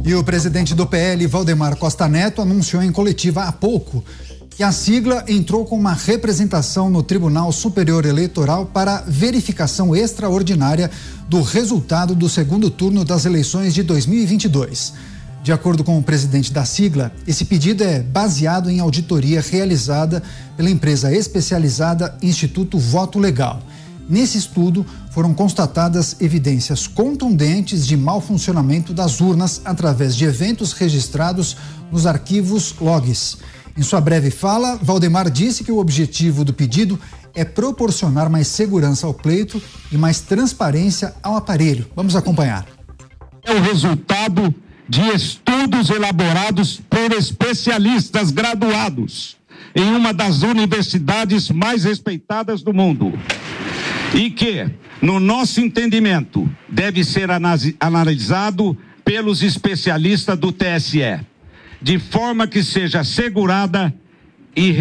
E o presidente do PL, Valdemar Costa Neto, anunciou em coletiva há pouco que a sigla entrou com uma representação no Tribunal Superior Eleitoral para verificação extraordinária do resultado do segundo turno das eleições de 2022. De acordo com o presidente da sigla, esse pedido é baseado em auditoria realizada pela empresa especializada Instituto Voto Legal. Nesse estudo, foram constatadas evidências contundentes de mau funcionamento das urnas através de eventos registrados nos arquivos logs. Em sua breve fala, Valdemar disse que o objetivo do pedido é proporcionar mais segurança ao pleito e mais transparência ao aparelho. Vamos acompanhar. É o resultado de estudos elaborados por especialistas graduados em uma das universidades mais respeitadas do mundo. E que, no nosso entendimento, deve ser analisado pelos especialistas do TSE, de forma que seja assegurada e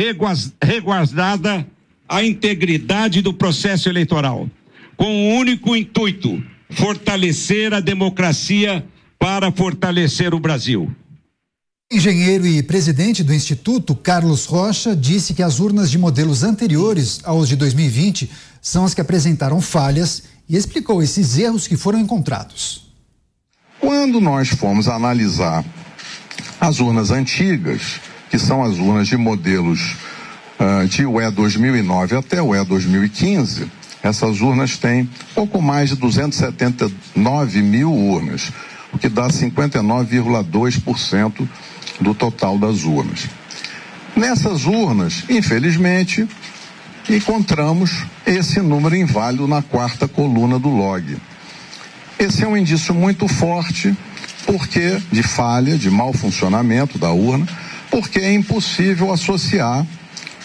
resguardada a integridade do processo eleitoral, com o único intuito: fortalecer a democracia para fortalecer o Brasil. Engenheiro e presidente do Instituto, Carlos Rocha, disse que as urnas de modelos anteriores aos de 2020 são as que apresentaram falhas e explicou esses erros que foram encontrados. Quando nós fomos analisar as urnas antigas, que são as urnas de modelos de UE 2009 até UE 2015, essas urnas têm pouco mais de 279 mil urnas, o que dá 59,2% do total das urnas. Nessas urnas, infelizmente, encontramos esse número inválido na quarta coluna do log. Esse é um indício muito forte de falha, de mau funcionamento da urna, porque é impossível associar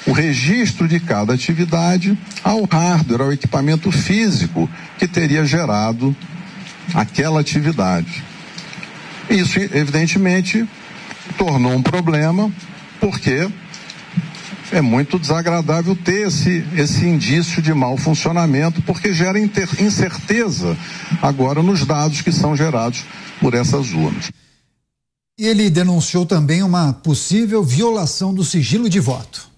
o registro de cada atividade ao hardware, ao equipamento físico que teria gerado aquela atividade. Isso, evidentemente, tornou um problema, porque é muito desagradável ter esse indício de mau funcionamento, porque gera incerteza agora nos dados que são gerados por essas urnas. E ele denunciou também uma possível violação do sigilo de voto.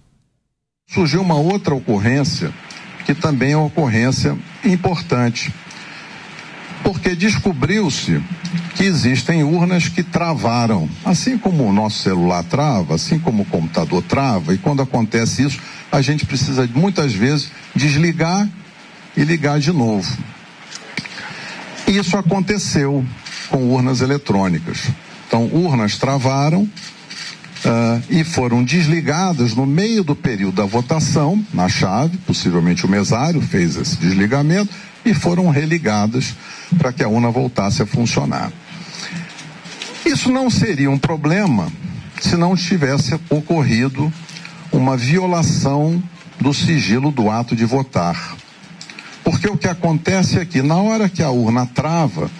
Surgiu uma outra ocorrência, que também é uma ocorrência importante, porque descobriu-se que existem urnas que travaram, assim como o nosso celular trava, assim como o computador trava, e quando acontece isso, a gente precisa muitas vezes desligar e ligar de novo. Isso aconteceu com urnas eletrônicas. Então, urnas travaram e foram desligadas no meio do período da votação, na chave, possivelmente o mesário fez esse desligamento, e foram religadas para que a urna voltasse a funcionar. Isso não seria um problema se não tivesse ocorrido uma violação do sigilo do ato de votar. Porque o que acontece é que na hora que a urna trava,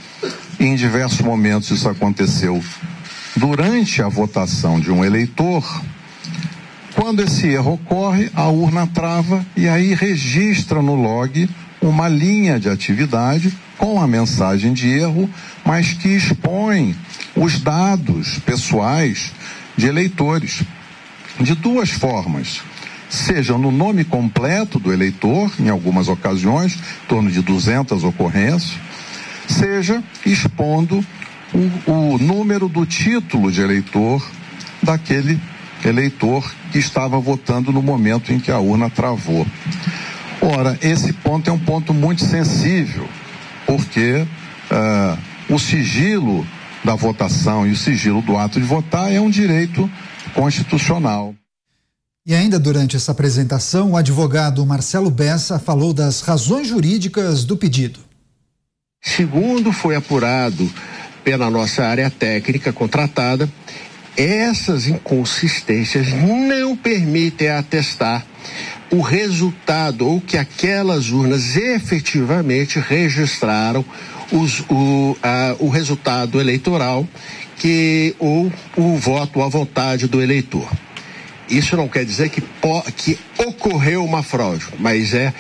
e em diversos momentos isso aconteceu durante a votação de um eleitor, quando esse erro ocorre, a urna trava e aí registra no log uma linha de atividade com a mensagem de erro, mas que expõe os dados pessoais de eleitores de duas formas: seja no nome completo do eleitor, em algumas ocasiões, em torno de 200 ocorrências, seja expondo o número do título de eleitor daquele eleitor que estava votando no momento em que a urna travou. Ora, esse ponto é um ponto muito sensível, porque o sigilo da votação e o sigilo do ato de votar é um direito constitucional. E ainda durante essa apresentação, o advogado Marcelo Bessa falou das razões jurídicas do pedido. Segundo foi apurado pela nossa área técnica contratada, essas inconsistências não permitem atestar o resultado ou que aquelas urnas efetivamente registraram o resultado eleitoral ou o voto à vontade do eleitor. Isso não quer dizer que ocorreu uma fraude, mas é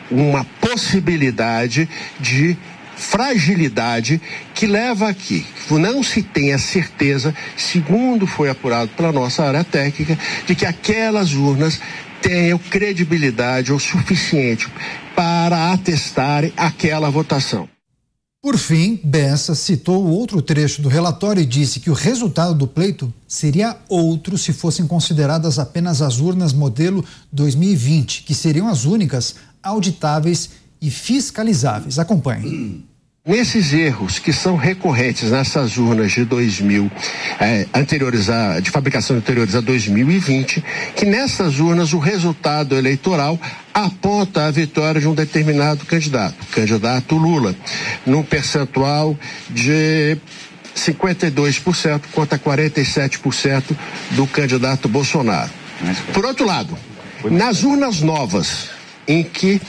uma possibilidade de fragilidade que leva aqui, não se tem a certeza, segundo foi apurado pela nossa área técnica, de que aquelas urnas tenham credibilidade o suficiente para atestarem aquela votação. Por fim, Bessa citou outro trecho do relatório e disse que o resultado do pleito seria outro se fossem consideradas apenas as urnas modelo 2020, que seriam as únicas auditáveis e fiscalizáveis. Acompanhe. Nesses erros que são recorrentes nessas urnas de 2000, de fabricação anteriores a 2020, que nessas urnas o resultado eleitoral aponta a vitória de um determinado candidato Lula, num percentual de 52% contra 47% do candidato Bolsonaro. Por outro lado, nas urnas novas, em que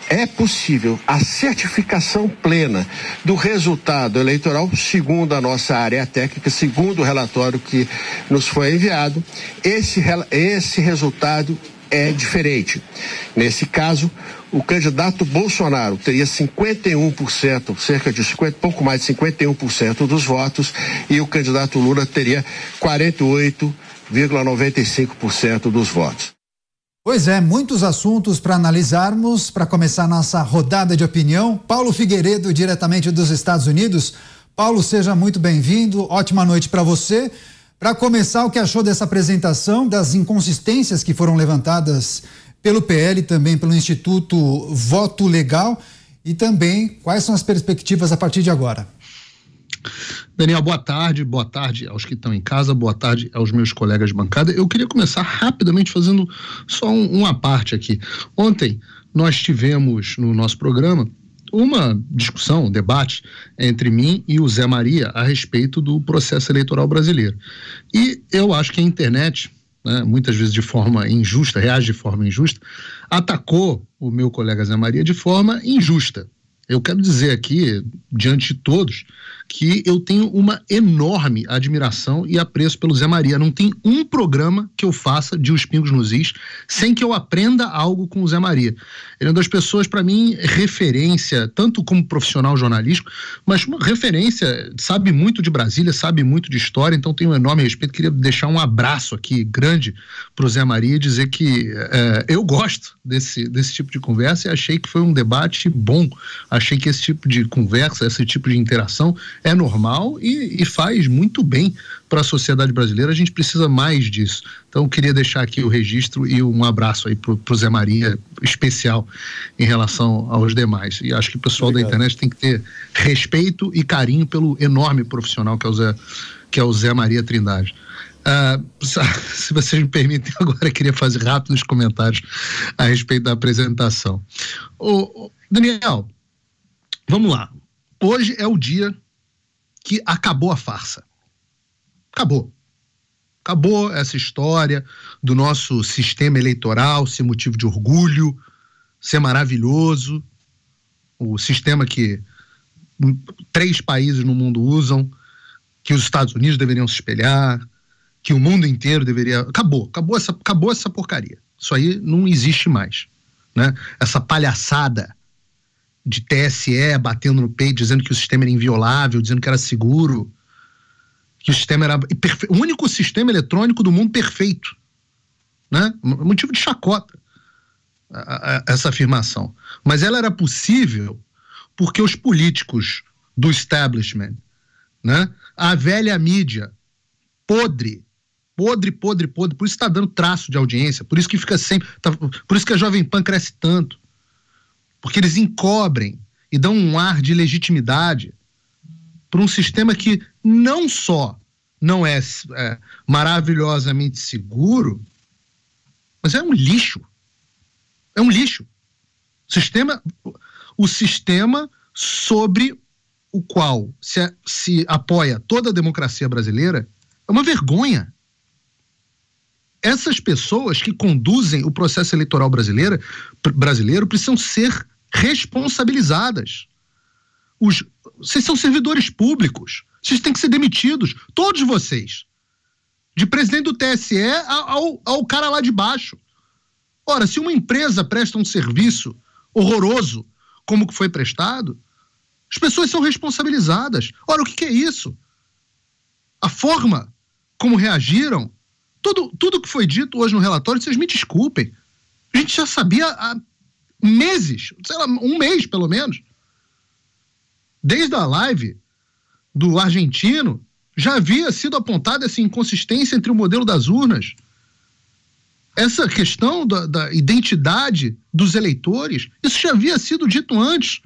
é possível a certificação plena do resultado eleitoral, segundo a nossa área técnica, segundo o relatório que nos foi enviado, esse resultado é diferente. Nesse caso, o candidato Bolsonaro teria 51%, pouco mais de 51% dos votos, e o candidato Lula teria 48,95% dos votos. Pois é, muitos assuntos para analisarmos. Para começar nossa rodada de opinião, Paulo Figueiredo, diretamente dos Estados Unidos. Paulo, seja muito bem-vindo, ótima noite para você. Para começar, o que achou dessa apresentação, das inconsistências que foram levantadas pelo PL e também pelo Instituto Voto Legal, e também quais são as perspectivas a partir de agora? Daniel, boa tarde aos que estão em casa, boa tarde aos meus colegas de bancada. Eu queria começar rapidamente fazendo só uma parte aqui. Ontem nós tivemos no nosso programa uma discussão, um debate entre mim e o Zé Maria a respeito do processo eleitoral brasileiro. E eu acho que a internet, muitas vezes de forma injusta, reage de forma injusta, atacou o meu colega Zé Maria de forma injusta. Eu quero dizer aqui, diante de todos, que eu tenho uma enorme admiração e apreço pelo Zé Maria. Não tem um programa que eu faça de Os Pingos nos Is sem que eu aprenda algo com o Zé Maria. Ele é uma das pessoas, para mim, referência, tanto como profissional jornalístico, mas uma referência, sabe muito de Brasília, sabe muito de história, então tenho um enorme respeito. Queria deixar um abraço aqui grande para o Zé Maria e dizer que eu gosto desse tipo de conversa e achei que foi um debate bom. Achei que esse tipo de conversa, esse tipo de interação é normal e faz muito bem para a sociedade brasileira. A gente precisa mais disso. Então, queria deixar aqui o registro e um abraço aí pro Zé Maria, especial em relação aos demais. E acho que o pessoal da internet tem que ter respeito e carinho pelo enorme profissional que é o Zé Maria Trindade. Se vocês me permitem, agora eu queria fazer rápidos comentários a respeito da apresentação. Daniel, vamos lá. Hoje é o dia que acabou a farsa. Acabou essa história do nosso sistema eleitoral ser motivo de orgulho, ser maravilhoso, o sistema que 3 países no mundo usam, que os Estados Unidos deveriam se espelhar, que o mundo inteiro deveria... Acabou essa porcaria. Isso aí não existe mais, né? Essa palhaçada de TSE batendo no peito, dizendo que o sistema era inviolável, dizendo que era seguro, que o sistema era o único sistema eletrônico do mundo perfeito, né? Motivo de chacota essa afirmação. Mas ela era possível porque os políticos do establishment, né? A velha mídia, podre, por isso está dando traço de audiência, por isso que fica sempre, por isso que a Jovem Pan cresce tanto, porque eles encobrem e dão um ar de legitimidade para um sistema que não só não é maravilhosamente seguro, mas é um lixo. É um lixo. O sistema sobre o qual se apoia toda a democracia brasileira é uma vergonha. Essas pessoas que conduzem o processo eleitoral brasileiro precisam ser responsabilizadas. Vocês são servidores públicos. Vocês têm que ser demitidos. Todos vocês. De presidente do TSE ao cara lá de baixo. Ora, se uma empresa presta um serviço horroroso como que foi prestado, As pessoas são responsabilizadas. Ora, o que é isso? A forma como reagiram, tudo que foi dito hoje no relatório, vocês me desculpem, a gente já sabia há meses, sei lá, um mês pelo menos. Desde a live do argentino, já havia sido apontada essa inconsistência entre o modelo das urnas, essa questão da identidade dos eleitores, isso já havia sido dito antes.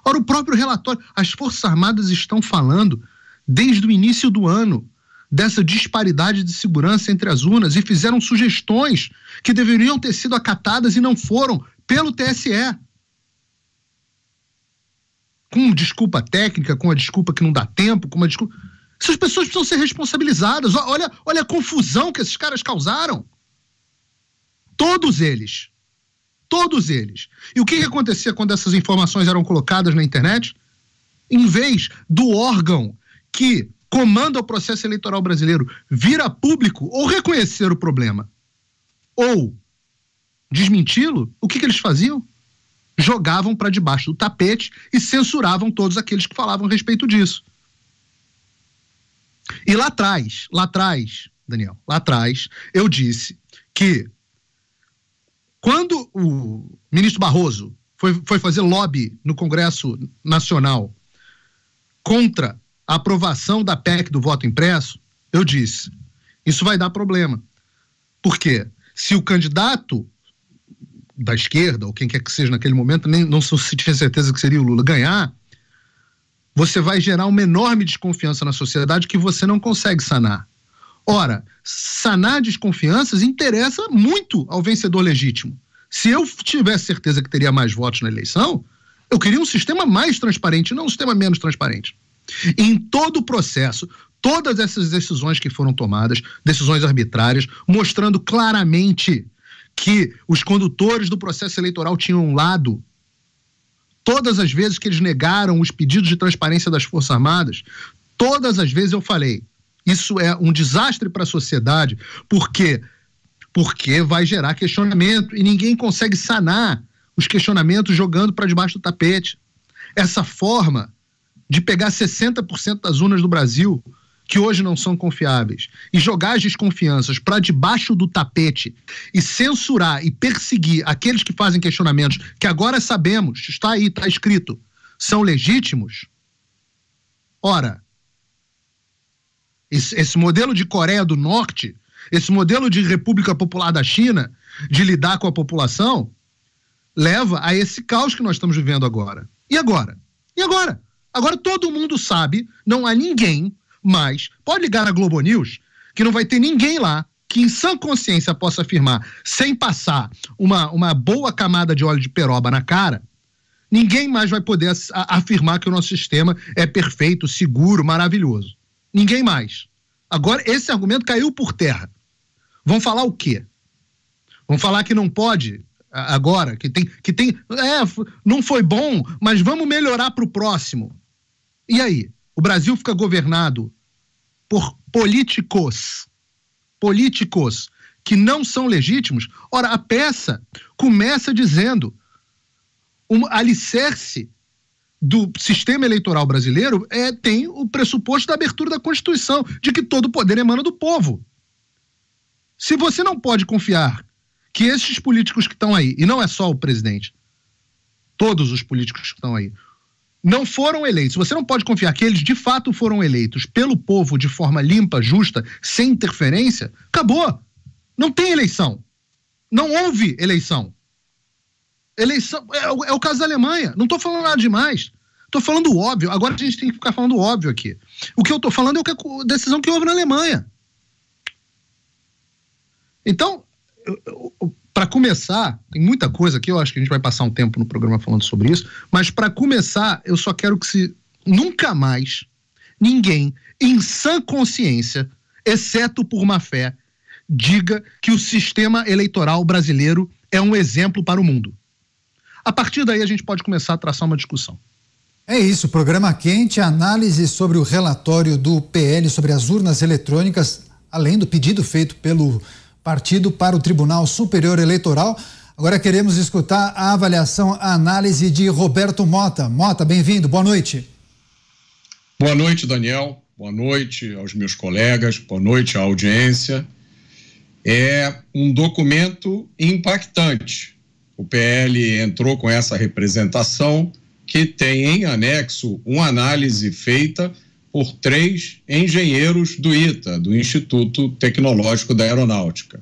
Ora, o próprio relatório, as Forças Armadas estão falando desde o início do ano dessa disparidade de segurança entre as urnas e fizeram sugestões que deveriam ter sido acatadas e não foram pelo TSE. Com desculpa técnica, com a desculpa que não dá tempo, com uma desculpa... Essas pessoas precisam ser responsabilizadas. Olha a confusão que esses caras causaram. Todos eles. E o que acontecia quando essas informações eram colocadas na internet? Em vez do órgão que comanda o processo eleitoral brasileiro vir a público ou reconhecer o problema ou desmenti-lo, o que eles faziam? Jogavam para debaixo do tapete e censuravam todos aqueles que falavam a respeito disso. E lá atrás, Daniel, eu disse que quando o ministro Barroso foi fazer lobby no Congresso Nacional contra a aprovação da PEC do voto impresso, eu disse, isso vai dar problema. Por quê? Se o candidato da esquerda, ou quem quer que seja naquele momento, não se tinha certeza que seria o Lula, ganhar, você vai gerar uma enorme desconfiança na sociedade que você não consegue sanar. Ora, sanar desconfianças interessa muito ao vencedor legítimo. Se eu tivesse certeza que teria mais votos na eleição, eu queria um sistema mais transparente, não um sistema menos transparente. Em todo o processo, todas essas decisões que foram tomadas, decisões arbitrárias, mostrando claramente que os condutores do processo eleitoral tinham um lado, todas as vezes que eles negaram os pedidos de transparência das Forças Armadas, todas as vezes eu falei, isso é um desastre para a sociedade, porque vai gerar questionamento e ninguém consegue sanar os questionamentos jogando para debaixo do tapete. Essa forma de pegar 60% das urnas do Brasil, que hoje não são confiáveis, e jogar as desconfianças para debaixo do tapete e censurar e perseguir aqueles que fazem questionamentos que agora sabemos, está aí, está escrito, são legítimos. Ora, esse modelo de Coreia do Norte, esse modelo de República Popular da China, de lidar com a população, leva a esse caos que nós estamos vivendo agora. E agora? Agora todo mundo sabe, não há ninguém mais, pode ligar na Globo News, que não vai ter ninguém lá que em sã consciência possa afirmar, sem passar uma boa camada de óleo de peroba na cara, ninguém mais vai poder afirmar que o nosso sistema é perfeito, seguro, maravilhoso. Ninguém mais. Agora, esse argumento caiu por terra. Vão falar o quê? Vão falar que não pode agora, não foi bom, mas vamos melhorar para o próximo. E aí? O Brasil fica governado por políticos que não são legítimos. Ora, a peça começa dizendo um alicerce do sistema eleitoral brasileiro tem o pressuposto da abertura da Constituição, de que todo poder emana do povo. Se você não pode confiar que esses políticos que estão aí, e não é só o presidente, todos os políticos que estão aí, não foram eleitos, você não pode confiar que eles de fato foram eleitos pelo povo de forma limpa, justa, sem interferência, acabou. Não tem eleição. Não houve eleição. Eleição é o caso da Alemanha. Não estou falando nada demais. Estou falando o óbvio. Agora a gente tem que ficar falando o óbvio aqui. O que eu estou falando é a decisão que houve na Alemanha. Então, para começar, tem muita coisa aqui, eu acho que a gente vai passar um tempo no programa falando sobre isso, mas para começar, eu só quero que nunca mais ninguém, em sã consciência, exceto por má fé, diga que o sistema eleitoral brasileiro é um exemplo para o mundo. A partir daí a gente pode começar a traçar uma discussão. É isso, programa quente, análise sobre o relatório do PL sobre as urnas eletrônicas, além do pedido feito pelo partido para o Tribunal Superior Eleitoral. Agora queremos escutar a avaliação, a análise de Roberto Mota. Mota, bem-vindo, boa noite. Boa noite, Daniel. Boa noite aos meus colegas, boa noite à audiência. É um documento impactante. O PL entrou com essa representação que tem em anexo uma análise feita por 3 engenheiros do ITA, do Instituto Tecnológico da Aeronáutica.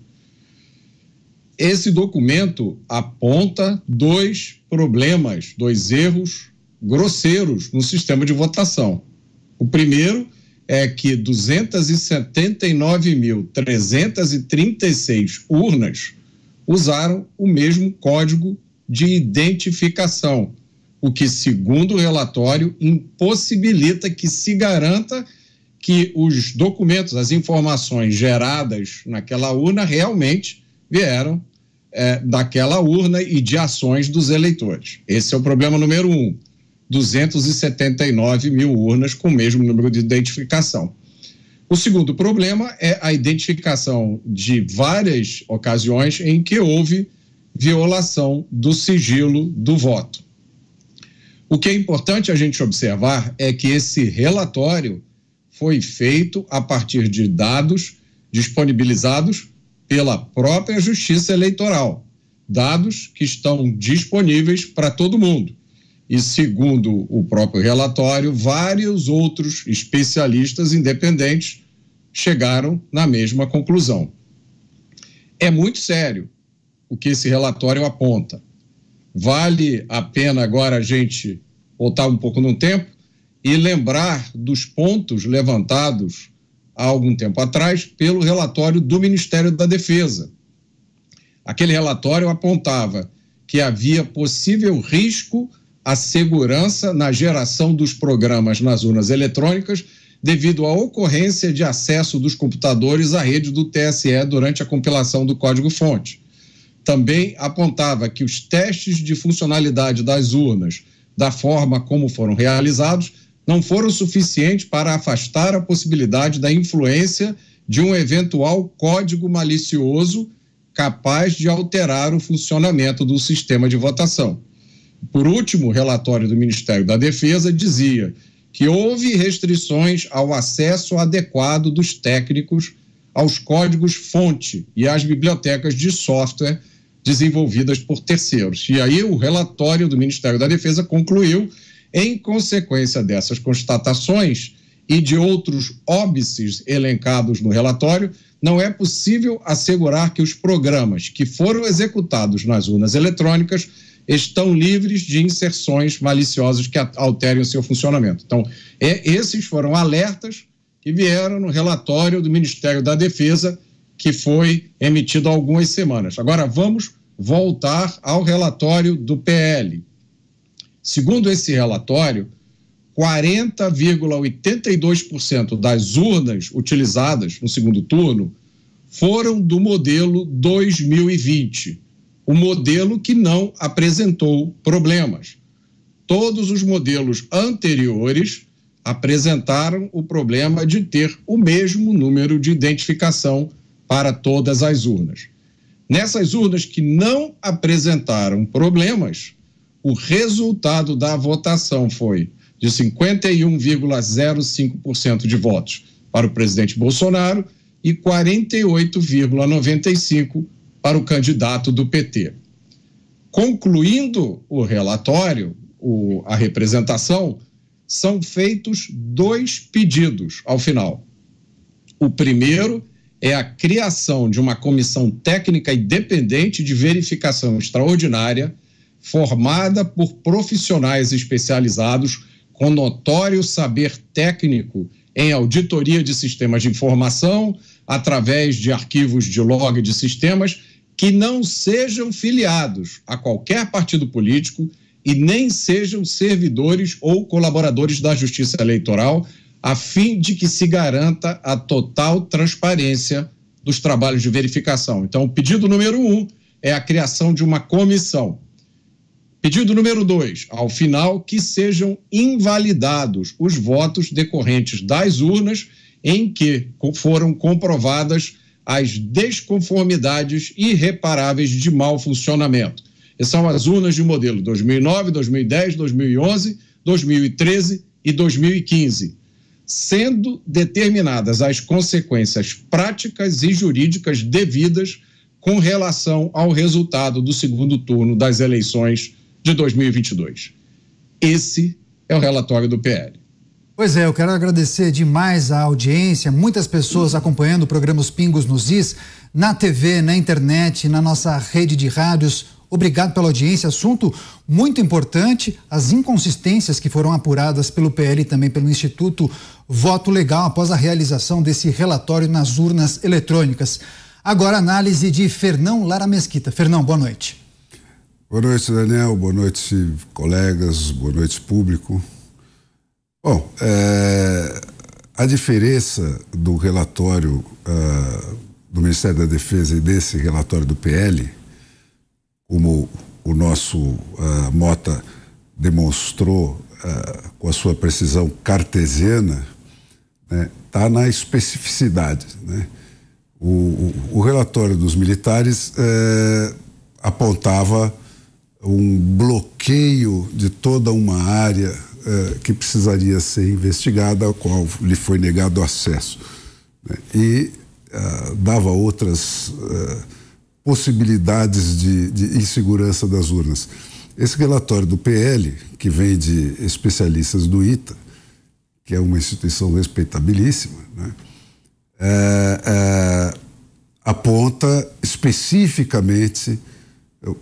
Esse documento aponta 2 problemas, 2 erros grosseiros no sistema de votação. O primeiro é que 279.336 urnas usaram o mesmo código de identificação, o que, segundo o relatório, impossibilita que se garanta que os documentos, as informações geradas naquela urna realmente vieram daquela urna e de ações dos eleitores. Esse é o problema número 1. 279 mil urnas com o mesmo número de identificação. O segundo problema é a identificação de várias ocasiões em que houve violação do sigilo do voto. O que é importante a gente observar é que esse relatório foi feito a partir de dados disponibilizados pela própria Justiça Eleitoral, dados que estão disponíveis para todo mundo. E, segundo o próprio relatório, vários outros especialistas independentes chegaram na mesma conclusão. É muito sério o que esse relatório aponta. Vale a pena agora a gente voltar um pouco no tempo e lembrar dos pontos levantados há algum tempo atrás pelo relatório do Ministério da Defesa. Aquele relatório apontava que havia possível risco à segurança na geração dos programas nas urnas eletrônicas devido à ocorrência de acesso dos computadores à rede do TSE durante a compilação do código-fonte. Também apontava que os testes de funcionalidade das urnas, da forma como foram realizados, não foram suficientes para afastar a possibilidade da influência de um eventual código malicioso capaz de alterar o funcionamento do sistema de votação. Por último, o relatório do Ministério da Defesa dizia que houve restrições ao acesso adequado dos técnicos aos códigos-fonte e às bibliotecas de software desenvolvidas por terceiros. E aí o relatório do Ministério da Defesa concluiu, em consequência dessas constatações e de outros óbices elencados no relatório, não é possível assegurar que os programas que foram executados nas urnas eletrônicas estão livres de inserções maliciosas que alterem o seu funcionamento. Então, esses foram alertas que vieram no relatório do Ministério da Defesa, que foi emitido há algumas semanas. Agora, vamos voltar ao relatório do PL. Segundo esse relatório, 40,82% das urnas utilizadas no segundo turno foram do modelo 2020, o modelo que não apresentou problemas. Todos os modelos anteriores apresentaram o problema de ter o mesmo número de identificação para todas as urnas. Nessas urnas que não apresentaram problemas, o resultado da votação foi de 51,05% de votos para o presidente Bolsonaro e 48,95% para o candidato do PT. Concluindo o relatório, a representação, são feitos 2 pedidos ao final. O primeiro é a criação de uma comissão técnica independente de verificação extraordinária, formada por profissionais especializados com notório saber técnico em auditoria de sistemas de informação, através de arquivos de log de sistemas, que não sejam filiados a qualquer partido político e nem sejam servidores ou colaboradores da Justiça Eleitoral, a fim de que se garanta a total transparência dos trabalhos de verificação. Então, o pedido número 1 é a criação de uma comissão. Pedido número 2, ao final, que sejam invalidados os votos decorrentes das urnas em que foram comprovadas as desconformidades irreparáveis de mau funcionamento. Essas são as urnas de modelo 2009, 2010, 2011, 2013 e 2015, sendo determinadas as consequências práticas e jurídicas devidas com relação ao resultado do segundo turno das eleições de 2022. Esse é o relatório do PL. Pois é, eu quero agradecer demais a audiência, muitas pessoas acompanhando o programa Os Pingos nos Is, na TV, na internet, na nossa rede de rádios. Obrigado pela audiência, assunto muito importante, as inconsistências que foram apuradas pelo PL e também pelo Instituto Voto Legal após a realização desse relatório nas urnas eletrônicas. Agora análise de Fernão Lara Mesquita. Fernão, boa noite. Boa noite, Daniel, boa noite, colegas, boa noite, público. Bom, a diferença do relatório do Ministério da Defesa e desse relatório do PL, como o nosso Mota demonstrou com a sua precisão cartesiana, está na especificidade, né? O relatório dos militares apontava um bloqueio de toda uma área que precisaria ser investigada, ao qual lhe foi negado acesso, né? E dava outras possibilidades de insegurança das urnas. Esse relatório do PL, que vem de especialistas do ITA, que é uma instituição respeitabilíssima, né? Aponta especificamente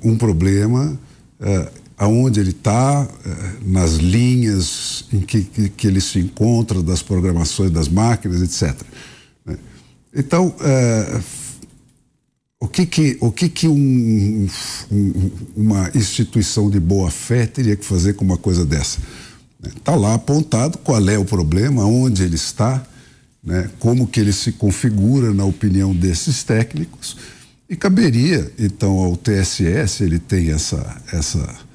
um problema aonde ele está, nas linhas em que ele se encontra, das programações das máquinas, etc. Então, o que uma instituição de boa fé teria que fazer com uma coisa dessa? Está lá apontado qual é o problema, onde ele está, né, como que ele se configura na opinião desses técnicos, e caberia então ao TSE, se ele tem essa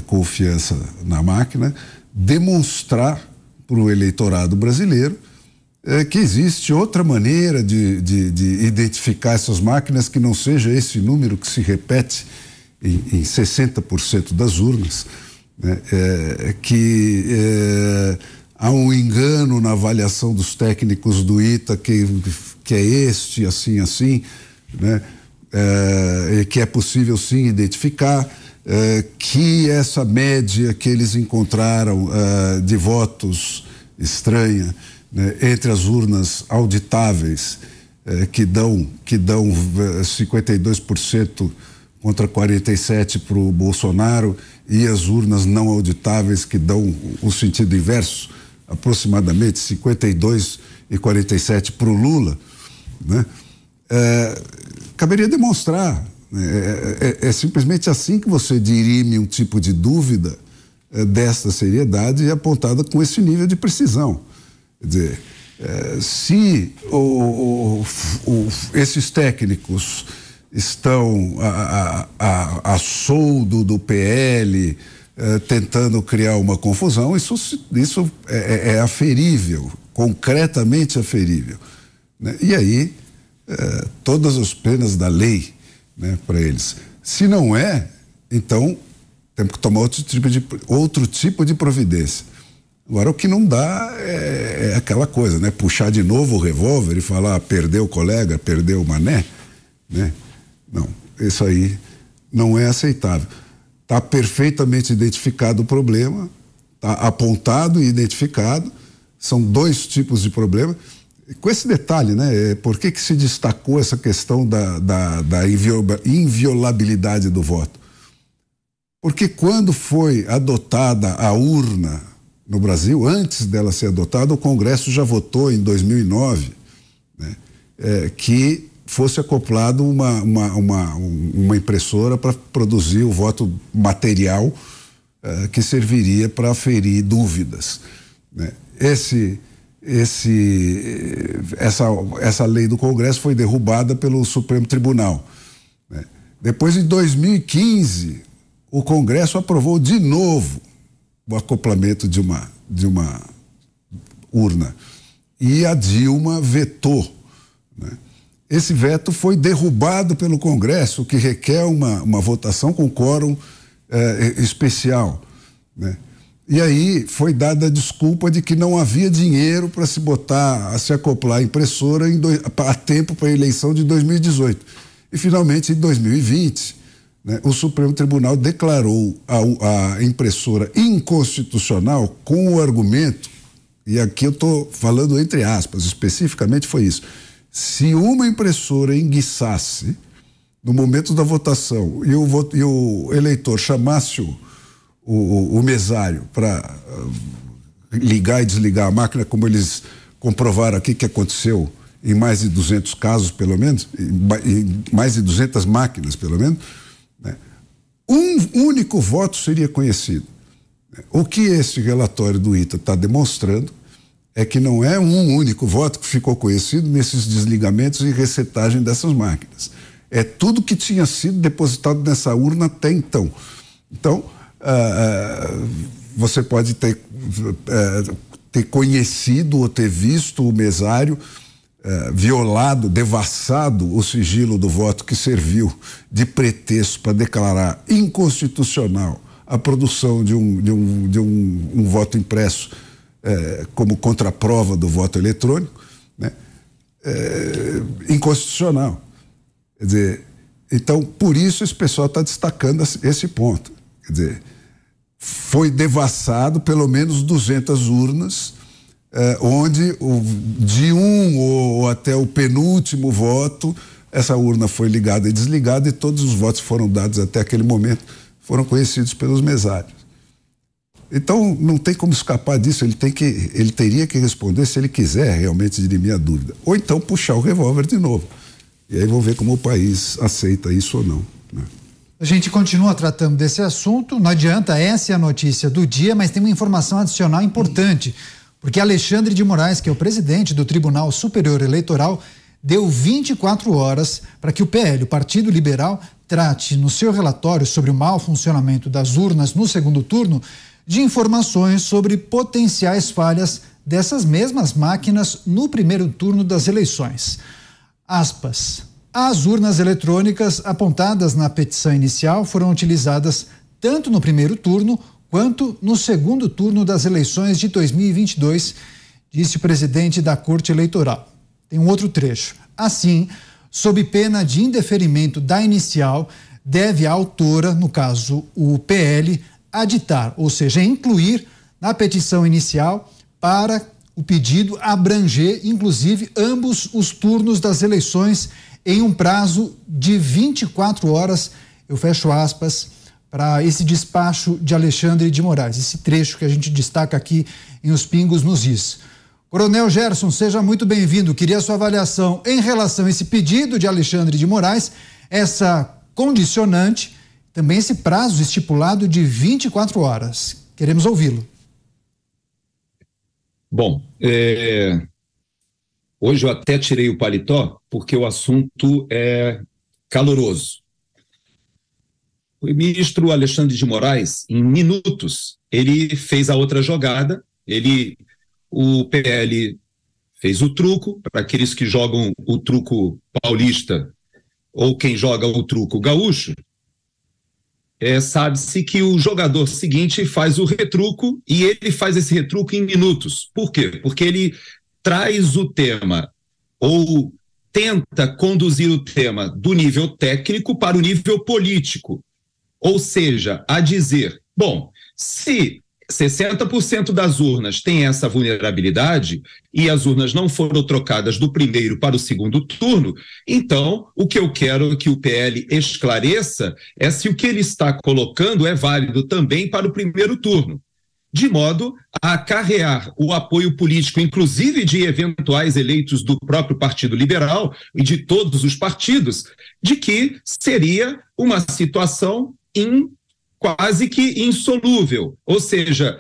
confiança na máquina, demonstrar para o eleitorado brasileiro que existe outra maneira de identificar essas máquinas que não seja esse número que se repete em 60% das urnas, né? Há um engano na avaliação dos técnicos do ITA que é este, assim, né? Que é possível sim identificar, que essa média que eles encontraram de votos estranha, né, entre as urnas auditáveis, que dão 52% contra 47% para o Bolsonaro, e as urnas não auditáveis que dão o sentido inverso, aproximadamente 52% e 47% para o Lula, né? Caberia demonstrar, é simplesmente assim que você dirime um tipo de dúvida desta seriedade, apontada com esse nível de precisão. Quer dizer, se esses técnicos estão a soldo do PL, tentando criar uma confusão, isso é aferível, concretamente aferível, né? E aí, todas as penas da lei, né, para eles. Se não é, então temos que tomar outro tipo de providência. Agora, o que não dá é aquela coisa, né? Puxar de novo o revólver e falar, perdeu o colega, perdeu o mané, né? Não, isso aí não é aceitável. Está perfeitamente identificado o problema, está apontado e identificado, são dois tipos de problema. Com esse detalhe, né? Por que se destacou essa questão da inviolabilidade do voto? Porque quando foi adotada a urna no Brasil, antes dela ser adotada, o Congresso já votou em 2009, né, que fosse acoplado uma impressora para produzir o voto material que serviria para aferir dúvidas, né? Essa lei do Congresso foi derrubada pelo Supremo Tribunal, né? Depois, em 2015, o Congresso aprovou de novo o acoplamento de uma urna, e a Dilma vetou, né? esse veto foi derrubado pelo Congresso, o que requer uma votação com quórum especial, né? E aí foi dada a desculpa de que não havia dinheiro para se botar, a se acoplar a impressora a tempo para a eleição de 2018. E finalmente, em 2020, né, o Supremo Tribunal declarou a impressora inconstitucional com o argumento, e aqui eu estou falando entre aspas, especificamente foi isso: se uma impressora enguiçasse no momento da votação e o eleitor chamasse o mesário para ligar e desligar a máquina, como eles comprovaram aqui que aconteceu em mais de 200 casos, pelo menos, em mais de 200 máquinas, pelo menos, né, um único voto seria conhecido. O que esse relatório do ITA está demonstrando é que não é um único voto que ficou conhecido nesses desligamentos e resetagem dessas máquinas. É tudo que tinha sido depositado nessa urna até então. Então, você pode ter conhecido ou ter visto o mesário violado, devassado o sigilo do voto, que serviu de pretexto para declarar inconstitucional a produção de um voto impresso como contraprova do voto eletrônico, né? Inconstitucional. Quer dizer, então, por isso esse pessoal está destacando esse ponto. Quer dizer, foi devassado pelo menos 200 urnas, onde de ou até o penúltimo voto, essa urna foi ligada e desligada e todos os votos foram dados até aquele momento, foram conhecidos pelos mesários. Então, não tem como escapar disso, ele teria que responder se ele quiser realmente dirimir a dúvida. Ou então puxar o revólver de novo. E aí vamos ver como o país aceita isso ou não, né? A gente continua tratando desse assunto, não adianta, essa é a notícia do dia, mas tem uma informação adicional importante, porque Alexandre de Moraes, que é o presidente do Tribunal Superior Eleitoral, deu 24 horas para que o PL, o Partido Liberal, trate no seu relatório sobre o mau funcionamento das urnas no segundo turno de informações sobre potenciais falhas dessas mesmas máquinas no primeiro turno das eleições. Aspas. As urnas eletrônicas apontadas na petição inicial foram utilizadas tanto no primeiro turno quanto no segundo turno das eleições de 2022, disse o presidente da Corte Eleitoral. Tem um outro trecho. Assim, sob pena de indeferimento da inicial, deve a autora, no caso o PL, aditar, ou seja, incluir na petição inicial para o pedido abranger, inclusive, ambos os turnos das eleições em um prazo de 24 horas, eu fecho aspas, para esse despacho de Alexandre de Moraes, esse trecho que a gente destaca aqui em Os Pingos nos Is. Coronel Gerson, seja muito bem-vindo. Queria a sua avaliação em relação a esse pedido de Alexandre de Moraes, essa condicionante, também esse prazo estipulado de 24 horas. Queremos ouvi-lo. Bom, hoje eu até tirei o paletó porque o assunto é caloroso. O ministro Alexandre de Moraes, em minutos, ele fez a outra jogada, o PL fez o truco, para aqueles que jogam o truco paulista ou quem joga o truco gaúcho, sabe-se que o jogador seguinte faz o retruco e ele faz esse retruco em minutos. Por quê? Porque ele traz o tema ou tenta conduzir o tema do nível técnico para o nível político. Ou seja, a dizer, bom, se 60% das urnas têm essa vulnerabilidade e as urnas não foram trocadas do primeiro para o segundo turno, então o que eu quero que o PL esclareça é se o que ele está colocando é válido também para o primeiro turno, de modo a acarrear o apoio político, inclusive de eventuais eleitos do próprio Partido Liberal e de todos os partidos, de que seria uma situação quase que insolúvel, ou seja,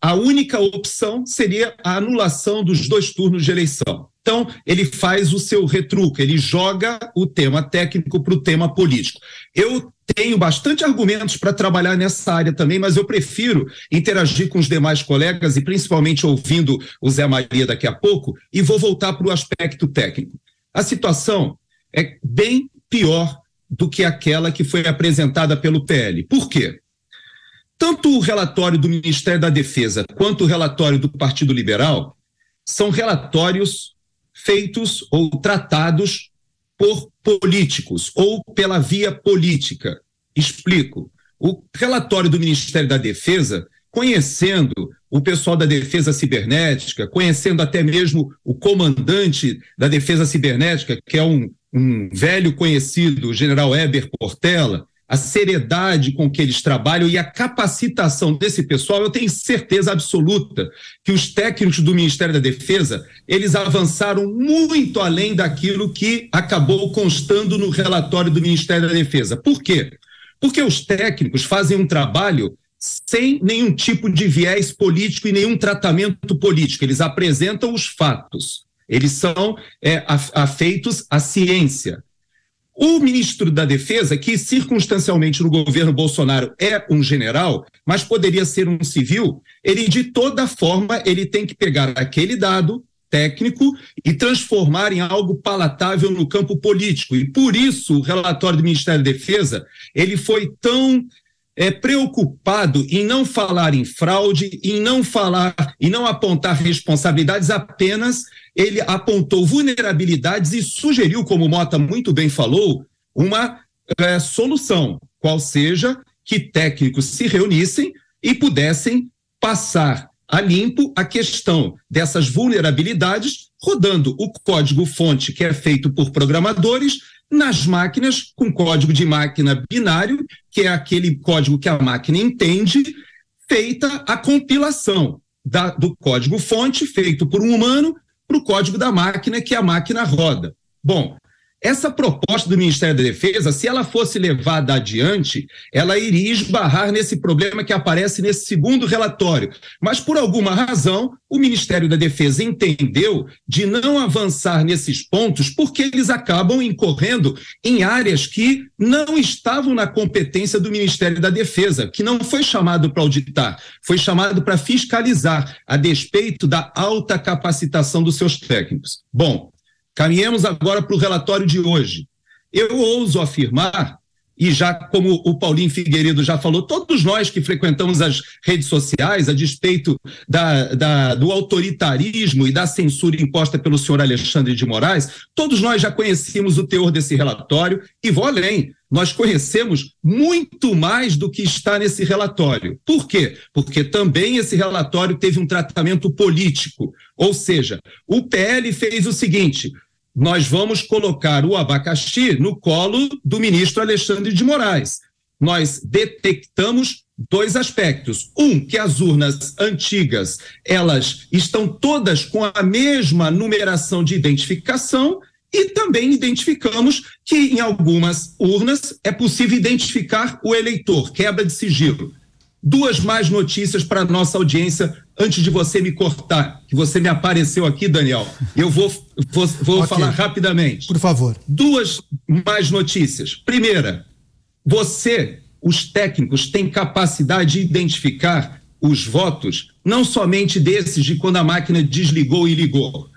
a única opção seria a anulação dos 2 turnos de eleição. Então, ele faz o seu retruco, ele joga o tema técnico para o tema político. Eu tenho bastante argumentos para trabalhar nessa área também, mas eu prefiro interagir com os demais colegas e principalmente ouvindo o Zé Maria daqui a pouco, e vou voltar para o aspecto técnico. A situação é bem pior do que aquela que foi apresentada pelo PL. Por quê? Tanto o relatório do Ministério da Defesa quanto o relatório do Partido Liberal são relatórios feitos ou tratados por políticos ou pela via política. Explico. O relatório do Ministério da Defesa, conhecendo o pessoal da Defesa Cibernética, conhecendo até mesmo o comandante da Defesa Cibernética, que é um velho conhecido, o general Heber Portela, a seriedade com que eles trabalham e a capacitação desse pessoal, eu tenho certeza absoluta que os técnicos do Ministério da Defesa, eles avançaram muito além daquilo que acabou constando no relatório do Ministério da Defesa. Por quê? Porque os técnicos fazem um trabalho sem nenhum tipo de viés político e nenhum tratamento político. Eles apresentam os fatos. Eles são afeitos à ciência. O ministro da Defesa, que circunstancialmente no governo Bolsonaro é um general, mas poderia ser um civil, ele de toda forma ele tem que pegar aquele dado técnico e transformar em algo palatável no campo político. E por isso o relatório do Ministério da Defesa ele foi tão preocupado em não falar em fraude, em não apontar responsabilidades, apenas ele apontou vulnerabilidades e sugeriu, como o Mota muito bem falou, uma solução, qual seja que técnicos se reunissem e pudessem passar a limpo a questão dessas vulnerabilidades, rodando o código-fonte que é feito por programadores nas máquinas com código de máquina binário, que é aquele código que a máquina entende, feita a compilação do código-fonte feito por um humano para o código da máquina que a máquina roda. Bom, essa proposta do Ministério da Defesa, se ela fosse levada adiante, ela iria esbarrar nesse problema que aparece nesse segundo relatório. Mas, por alguma razão, o Ministério da Defesa entendeu de não avançar nesses pontos porque eles acabam incorrendo em áreas que não estavam na competência do Ministério da Defesa, que não foi chamado para auditar, foi chamado para fiscalizar, a despeito da alta capacitação dos seus técnicos. Bom, caminhemos agora para o relatório de hoje. Eu ouso afirmar, e já como o Paulinho Figueiredo já falou, todos nós que frequentamos as redes sociais, a despeito do autoritarismo e da censura imposta pelo senhor Alexandre de Moraes, todos nós já conhecemos o teor desse relatório e vou além. Nós conhecemos muito mais do que está nesse relatório. Por quê? Porque também esse relatório teve um tratamento político. Ou seja, o PL fez o seguinte: nós vamos colocar o abacaxi no colo do ministro Alexandre de Moraes. Nós detectamos dois aspectos. Um, que as urnas antigas, elas estão todas com a mesma numeração de identificação, e também identificamos que em algumas urnas é possível identificar o eleitor, quebra de sigilo. Duas mais notícias para a nossa audiência, antes de você me cortar, que você me apareceu aqui, Daniel. Eu vou okay. Falar rapidamente. Por favor. Duas mais notícias. Primeira, os técnicos, têm capacidade de identificar os votos, não somente desses de quando a máquina desligou e ligou.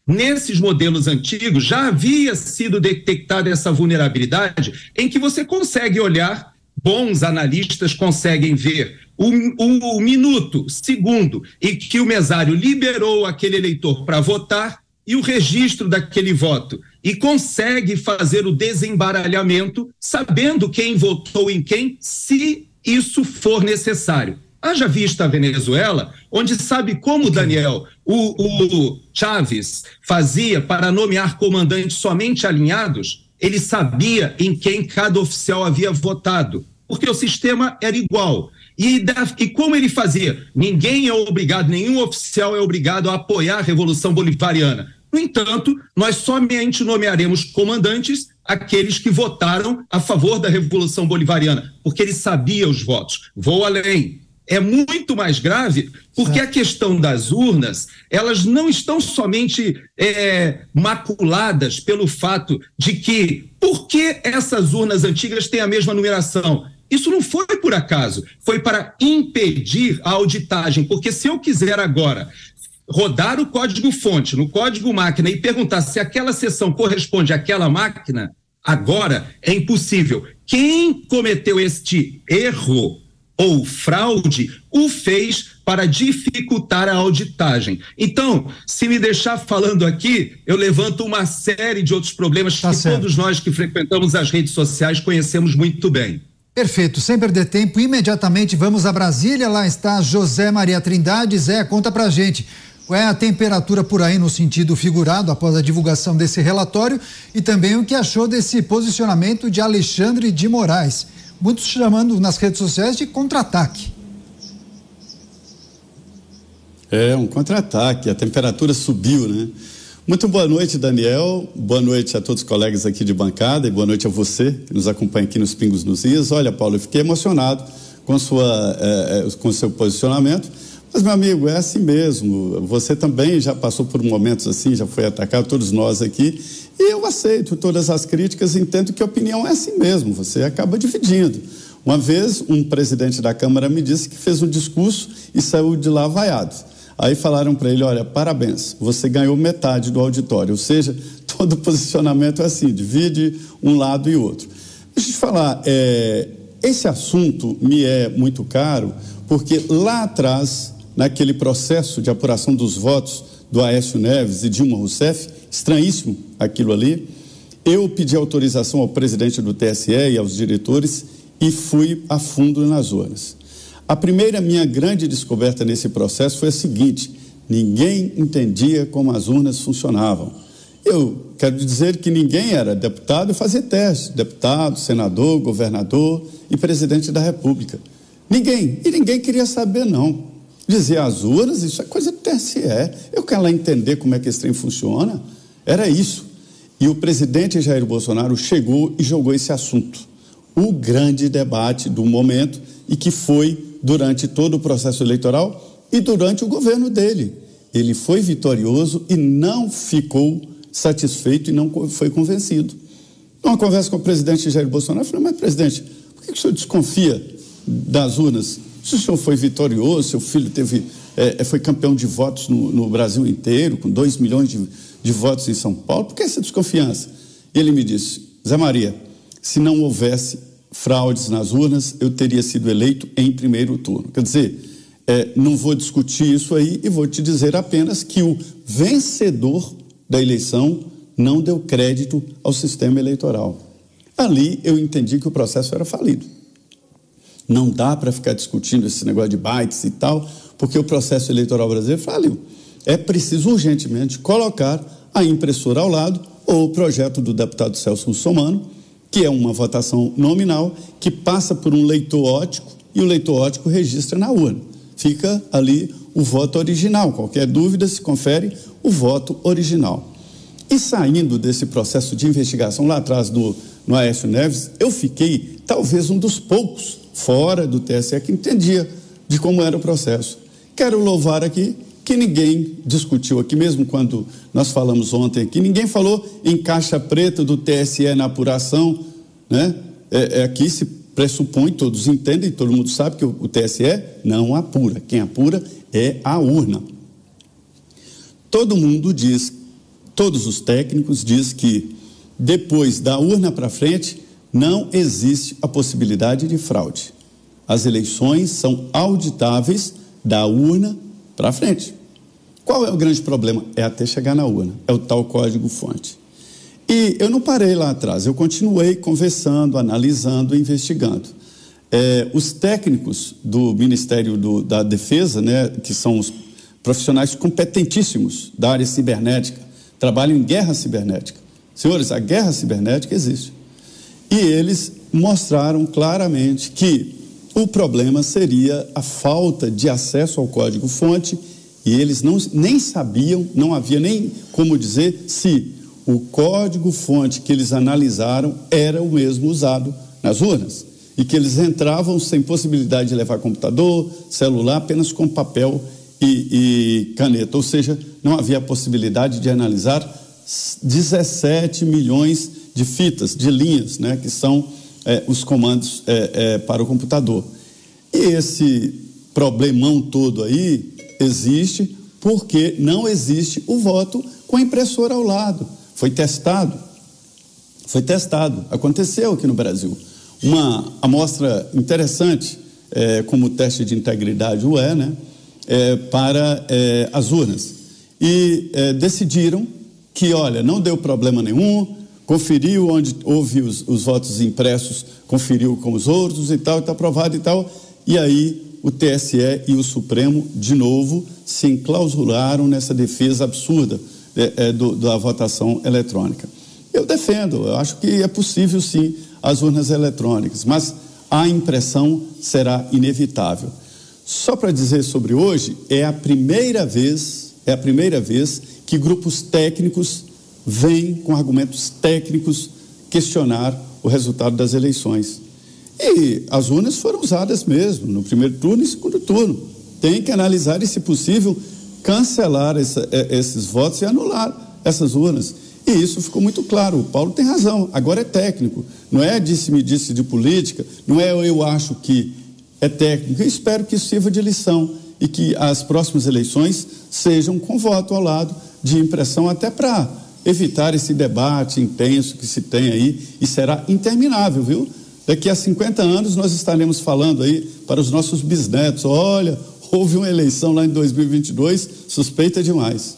Nesses modelos antigos já havia sido detectada essa vulnerabilidade em que você consegue olhar, bons analistas conseguem ver o minuto, segundo, em que o mesário liberou aquele eleitor para votar e o registro daquele voto, e consegue fazer o desembaralhamento sabendo quem votou em quem, se isso for necessário. Haja vista a Venezuela, onde sabe como, Daniel, o Chávez fazia para nomear comandantes somente alinhados, ele sabia em quem cada oficial havia votado, porque o sistema era igual. E como ele fazia? Ninguém é obrigado, nenhum oficial é obrigado a apoiar a Revolução Bolivariana. No entanto, nós somente nomearemos comandantes aqueles que votaram a favor da Revolução Bolivariana, porque ele sabia os votos. Vou além. É muito mais grave porque a questão das urnas, elas não estão somente maculadas pelo fato de que, por que essas urnas antigas têm a mesma numeração? Isso não foi por acaso, foi para impedir a auditagem, porque se eu quiser agora rodar o código-fonte no código-máquina e perguntar se aquela seção corresponde àquela máquina, agora é impossível. Quem cometeu este erro ou fraude o fez para dificultar a auditagem. Então, se me deixar falando aqui, eu levanto uma série de outros problemas que todos nós que frequentamos as redes sociais conhecemos muito bem. Perfeito, sem perder tempo, imediatamente vamos a Brasília, lá está José Maria Trindade. Zé, conta pra gente, qual é a temperatura por aí no sentido figurado após a divulgação desse relatório e também o que achou desse posicionamento de Alexandre de Moraes, muitos chamando nas redes sociais de contra-ataque. É um contra-ataque, a temperatura subiu, né? Muito boa noite, Daniel, boa noite a todos os colegas aqui de bancada e boa noite a você que nos acompanha aqui nos Pingos nos Is. Olha, Paulo, eu fiquei emocionado com o seu posicionamento, mas, meu amigo, é assim mesmo, você também já passou por momentos assim, já foi atacado, todos nós aqui, e eu aceito todas as críticas e entendo que a opinião é assim mesmo, você acaba dividindo. Uma vez, um presidente da Câmara me disse que fez um discurso e saiu de lá vaiado. Aí falaram para ele, olha, parabéns, você ganhou metade do auditório, ou seja, todo posicionamento é assim, divide um lado e outro. Deixa eu te falar, esse assunto me é muito caro, porque lá atrás, naquele processo de apuração dos votos do Aécio Neves e Dilma Rousseff, estranhíssimo aquilo ali, eu pedi autorização ao presidente do TSE e aos diretores e fui a fundo nas urnas. A primeira minha grande descoberta nesse processo foi a seguinte: ninguém entendia como as urnas funcionavam. Eu quero dizer que ninguém era deputado e fazia teste, deputado, senador, governador e presidente da República. Ninguém, e ninguém queria saber não. Dizia, as urnas, isso é coisa do TSE, eu quero lá entender como é que esse trem funciona. Era isso. E o presidente Jair Bolsonaro chegou e jogou esse assunto. O grande debate do momento e que foi durante todo o processo eleitoral e durante o governo dele. Ele foi vitorioso e não ficou satisfeito e não foi convencido. Numa conversa com o presidente Jair Bolsonaro, eu falei, mas presidente, por que o senhor desconfia das urnas? Se o senhor foi vitorioso, seu filho foi campeão de votos no Brasil inteiro, com 2 milhões de votos em São Paulo, por que essa desconfiança? E ele me disse, Zé Maria, se não houvesse fraudes nas urnas, eu teria sido eleito em primeiro turno. Quer dizer, não vou discutir isso aí e vou te dizer apenas que o vencedor da eleição não deu crédito ao sistema eleitoral. Ali eu entendi que o processo era falido. Não dá para ficar discutindo esse negócio de bytes e tal, porque o processo eleitoral brasileiro faliu. É preciso urgentemente colocar a impressora ao lado ou o projeto do deputado Celso Russomano, que é uma votação nominal que passa por um leitor óptico e o leitor óptico registra na urna. Fica ali o voto original. Qualquer dúvida se confere o voto original. E saindo desse processo de investigação lá atrás no Aécio Neves, eu fiquei talvez um dos poucos fora do TSE que entendia de como era o processo. Quero louvar aqui que ninguém discutiu aqui, mesmo quando nós falamos ontem aqui, ninguém falou em caixa preta do TSE na apuração, né? Aqui se pressupõe, todos entendem, todo mundo sabe que o TSE não apura, quem apura é a urna. Todo mundo diz, todos os técnicos dizem que depois da urna para frente não existe a possibilidade de fraude. As eleições são auditáveis da urna para frente. Qual é o grande problema? É até chegar na urna, é o tal código-fonte. E eu não parei lá atrás, eu continuei conversando, analisando, investigando. Os técnicos do Ministério da Defesa, né, que são os profissionais competentíssimos da área cibernética, trabalham em guerra cibernética. Senhores, a guerra cibernética existe. E eles mostraram claramente que o problema seria a falta de acesso ao código-fonte e eles nem sabiam, não havia nem como dizer se o código-fonte que eles analisaram era o mesmo usado nas urnas e que eles entravam sem possibilidade de levar computador, celular, apenas com papel e caneta, ou seja, não havia a possibilidade de analisar 17 milhões de fitas, de linhas, né, que são os comandos para o computador. E esse problemão todo aí existe porque não existe o voto com a impressora ao lado. Foi testado, aconteceu aqui no Brasil. Uma amostra interessante, como teste de integridade né, para as urnas. E decidiram que, olha, não deu problema nenhum, conferiu onde houve os votos impressos, conferiu com os outros e tal, está aprovado e tal. E aí o TSE e o Supremo, de novo, se enclausuraram nessa defesa absurda da votação eletrônica. Eu defendo, eu acho que é possível sim as urnas eletrônicas, mas a impressão será inevitável. Só para dizer sobre hoje, é a primeira vez que grupos técnicos vêm com argumentos técnicos questionar o resultado das eleições. E as urnas foram usadas mesmo, no primeiro turno e segundo turno. Tem que analisar e, se possível, cancelar esses votos e anular essas urnas. E isso ficou muito claro. O Paulo tem razão, agora é técnico. Não é disse-me-disse de política, não é eu acho que é técnico. Eu espero que isso sirva de lição e que as próximas eleições sejam com voto ao lado de impressão, até para evitar esse debate intenso que se tem aí, e será interminável, viu? Daqui a 50 anos nós estaremos falando aí para os nossos bisnetos, olha, houve uma eleição lá em 2022, suspeita demais.